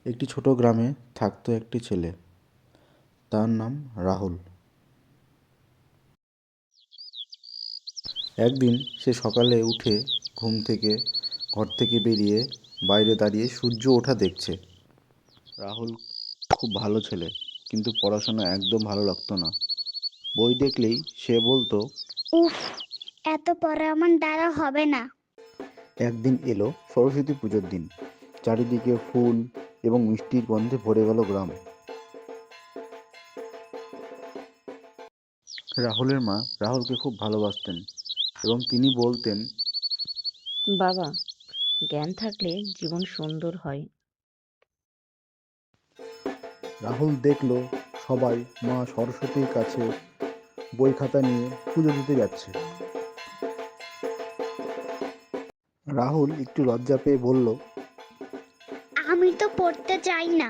একটি ছোট গ্রামে থাকতো একটি ছেলে। তার নাম রাহুল। একদিন সে সকালে উঠে ঘর থেকে বেরিয়ে বাইরে দাঁড়িয়ে সূর্য ওঠা দেখছে। রাহুল খুব ভালো ছেলে, কিন্তু পড়াশোনা একদম ভালো লাগতো না। বই দেখলেই সে বলতো। উফ, এত পড়া আমার দ্বারা হবে না। একদিন এলো সরস্বতী পুজোর দিন। চারিদিকে ফুল এবং মিষ্টির গন্ধে ভরে গেল গ্রাম। রাহুলের মা রাহুলকে খুব ভালোবাসতেন এবং তিনি বলতেন, বাবা, জ্ঞান থাকলে জীবন সুন্দর হয়। রাহুল দেখলো সবাই মা সরস্বতীর কাছে বই খাতা নিয়ে পুজো দিতে যাচ্ছে। রাহুল একটু লজ্জা পেয়ে বলল, আমি তো পড়তে চাই না।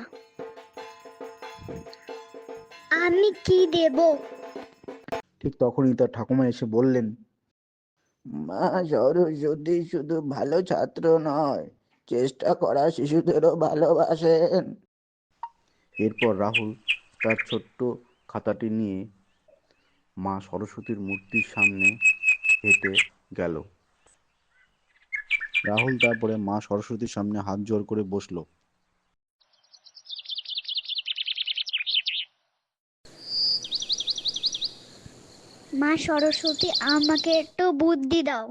আমি কি দেব? ঠিক তখনই তার ঠাকুমা এসে বললেন, মা সরস্বতী শুধু ভালো ছাত্র নয়, চেষ্টা করা শিশুদেরও ভালোবাসেন। এরপর রাহুল তার ছোট্ট খাতাটি নিয়ে মা সরস্বতীর মূর্তির সামনে হেঁটে গেল। রাহুল তারপরে মা সরস্বতীর সামনে হাত জোড় করে বসল। মা সরস্বতী, আমাকে একটু বুদ্ধি দাও।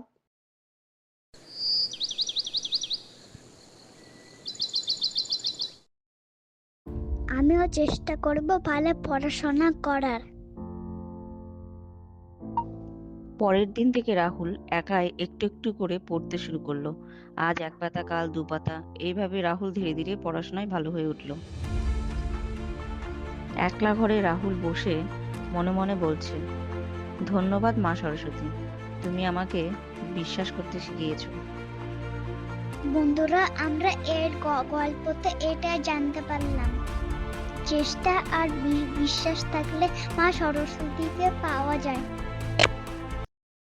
আমিও চেষ্টা করব ভালো পড়াশোনা করার। পরের দিন থেকে রাহুল একাই একটু একটু করে পড়তে শুরু করলো। আজ এক পাতা, কাল দু পাতা। এইভাবে রাহুল ধীরে ধীরে পড়াশোনায় ভালো হয়ে উঠল। একলা ঘরে রাহুল বসে মনে মনে বলছে, ধন্যবাদ মা সরস্বতী, তুমি আমাকে বিশ্বাস করতে শিখিয়েছো। বন্ধুরা, আমরা এর গল্পতে এটা জানতে পারলাম, চেষ্টা আর বিশ্বাস থাকলে মা সরস্বতীকে পাওয়া যায়।